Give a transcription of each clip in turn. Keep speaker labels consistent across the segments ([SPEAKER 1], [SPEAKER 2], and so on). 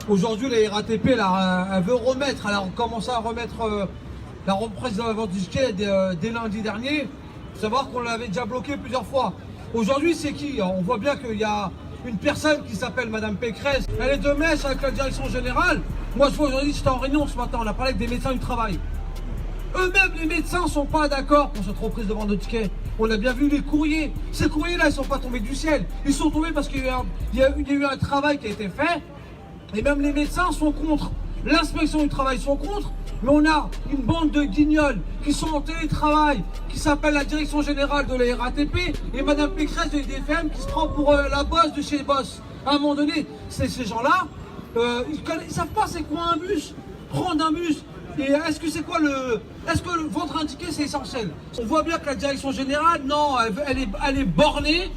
[SPEAKER 1] Aujourd'hui, la RATP, elle veut remettre, elle a commencé à remettre la reprise de la vente du ticket dès lundi dernier. Il faut savoir qu'on l'avait déjà bloqué plusieurs fois. Aujourd'hui, c'est qui? On voit bien qu'il y a une personne qui s'appelle Madame Pécresse. Elle est de mèche avec la direction générale. Moi, je vois aujourd'hui, j'étais en réunion ce matin, on a parlé avec des médecins du travail. Eux-mêmes, les médecins ne sont pas d'accord pour cette reprise de vente de tickets. On a bien vu les courriers. Ces courriers-là, ils ne sont pas tombés du ciel. Ils sont tombés parce qu'il y a eu un travail qui a été fait. Et même les médecins sont contre. L'inspection du travail sont contre. Mais on a une bande de guignols qui sont en télétravail, qui s'appelle la direction générale de la RATP et Madame Pécresse de l'IDFM qui se prend pour la boss de chez Boss. À un moment donné, ces gens-là, ils savent pas c'est quoi un bus. Prendre un bus. Et est-ce que c'est quoi est-ce que vendre un ticket c'est essentiel? On voit bien que la direction générale, non, elle est bornée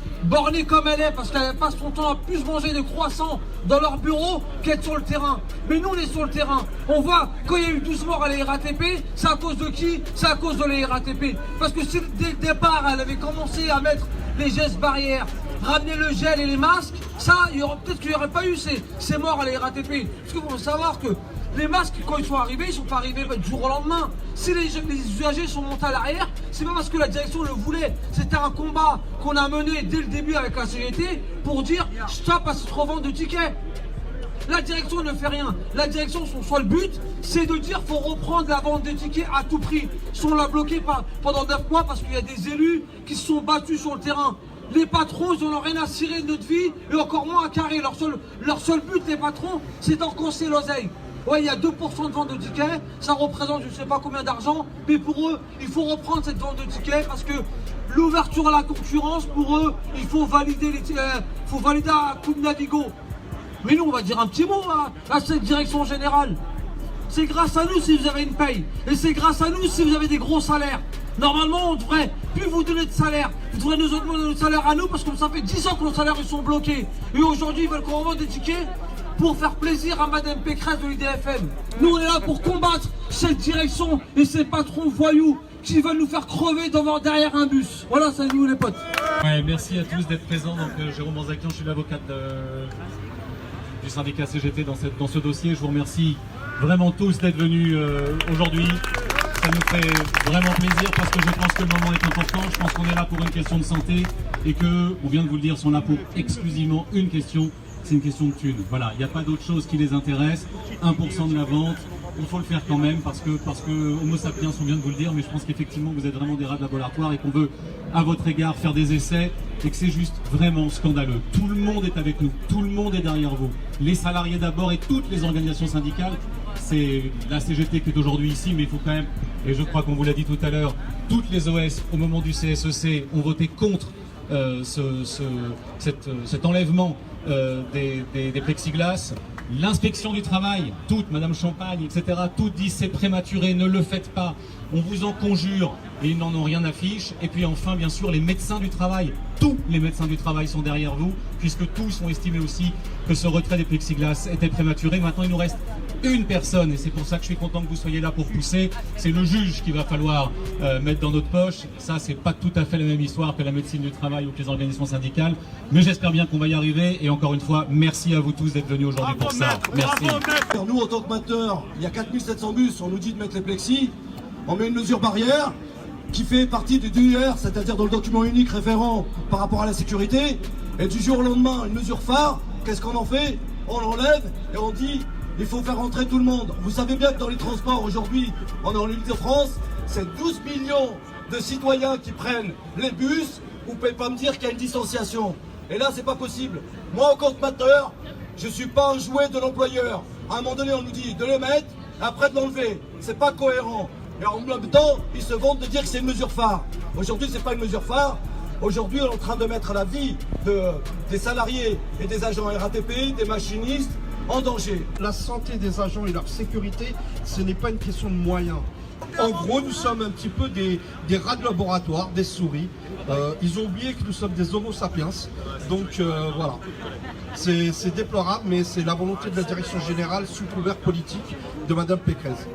[SPEAKER 1] comme elle est, parce qu'elle passe son temps à plus manger des croissants dans leur bureau qu'être sur le terrain. Mais nous on est sur le terrain. On voit quand il y a eu 12 morts à la RATP, c'est à cause de qui? C'est à cause de la RATP. Parce que si dès le départ elle avait commencé à mettre les gestes barrières, ramener le gel et les masques, ça, peut-être qu'il n'y aurait pas eu ces morts à la RATP. Parce qu'il faut savoir que les masques, quand ils sont arrivés, ils ne sont pas arrivés du jour au lendemain. Si les usagers sont montés à l'arrière, c'est pas parce que la direction le voulait. C'était un combat qu'on a mené dès le début avec la CGT pour dire stop à cette revente de tickets. La direction ne fait rien. La direction, son seul but, c'est de dire qu'il faut reprendre la vente des tickets à tout prix. Si on l'a bloqué pendant 9 mois parce qu'il y a des élus qui se sont battus sur le terrain. Les patrons, ils n'ont rien à cirer de notre vie et encore moins à carrer. Leur seul but, les patrons, c'est d'enfoncer l'oseille. Ouais, il y a 2% de vente de tickets, ça représente je ne sais pas combien d'argent, mais pour eux, il faut reprendre cette vente de tickets parce que l'ouverture à la concurrence, pour eux, il faut valider un coup de Navigo. Mais nous, on va dire un petit mot à cette direction générale. C'est grâce à nous si vous avez une paye, et c'est grâce à nous si vous avez des gros salaires. Normalement, on devrait plus vous donner de salaire, vous devrez nous augmenter notre salaire à nous parce que ça fait 10 ans que nos salaires ils sont bloqués. Et aujourd'hui, ils veulent qu'on revende des tickets pour faire plaisir à Madame Pécresse de l'IDFM. Nous, on est là pour combattre cette direction et ces patrons voyous qui veulent nous faire crever derrière un bus. Voilà, c'est nous les potes.
[SPEAKER 2] Ouais, merci à tous d'être présents. Donc, Jérôme Banzakian, je suis l'avocat du syndicat CGT dans ce dossier. Je vous remercie vraiment tous d'être venus aujourd'hui. Ça nous fait vraiment plaisir parce que je pense que le moment est important. Je pense qu'on est là pour une question de santé et que, on vient de vous le dire, sont là pour exclusivement une question. C'est une question de thunes. Voilà, il n'y a pas d'autre chose qui les intéresse. 1% de la vente, il faut le faire quand même parce que Homo sapiens, on vient de vous le dire, mais je pense qu'effectivement vous êtes vraiment des rats de laboratoire et qu'on veut à votre égard faire des essais et que c'est juste vraiment scandaleux. Tout le monde est avec nous, tout le monde est derrière vous. Les salariés d'abord et toutes les organisations syndicales. C'est la CGT qui est aujourd'hui ici, mais il faut quand même, et je crois qu'on vous l'a dit tout à l'heure, toutes les OS au moment du CSEC ont voté contre cet enlèvement des plexiglas. L'inspection du travail, toute, Madame Champagne, etc., toutes disent c'est prématuré, ne le faites pas, on vous en conjure, et ils n'en ont rien à fiche. Et puis enfin, bien sûr, les médecins du travail, tous les médecins du travail sont derrière vous, puisque tous ont estimé aussi que ce retrait des plexiglas était prématuré. Maintenant, il nous reste une personne, et c'est pour ça que je suis content que vous soyez là pour pousser, c'est le juge qu'il va falloir mettre dans notre poche. Ça, c'est pas tout à fait la même histoire que la médecine du travail ou que les organisations syndicales, mais j'espère bien qu'on va y arriver, et encore une fois, merci à vous tous d'être venus aujourd'hui pour ça. Merci.
[SPEAKER 3] Nous, en tant que mainteneurs, il y a 4700 bus, on nous dit de mettre les plexis, on met une mesure barrière qui fait partie du DUR, c'est-à-dire dans le document unique référent par rapport à la sécurité, et du jour au lendemain, une mesure phare, qu'est-ce qu'on en fait? On l'enlève et on dit il faut faire rentrer tout le monde. Vous savez bien que dans les transports aujourd'hui, en Île-de-France, c'est 12 millions de citoyens qui prennent les bus. Vous ne pouvez pas me dire qu'il y a une distanciation. Et là, c'est pas possible. Moi, en compte-mateur, je ne suis pas un jouet de l'employeur. À un moment donné, on nous dit de le mettre, après de l'enlever. C'est pas cohérent. Et en même temps, ils se vantent de dire que c'est une mesure phare. Aujourd'hui, c'est pas une mesure phare. Aujourd'hui, on est en train de mettre la vie des salariés et des agents RATP, des machinistes, en danger.
[SPEAKER 4] La santé des agents et leur sécurité, ce n'est pas une question de moyens. En gros, nous sommes un petit peu des rats de laboratoire, des souris. Ils ont oublié que nous sommes des homo sapiens. Donc voilà, c'est déplorable, mais c'est la volonté de la direction générale sous couvert politique de Madame Pécresse.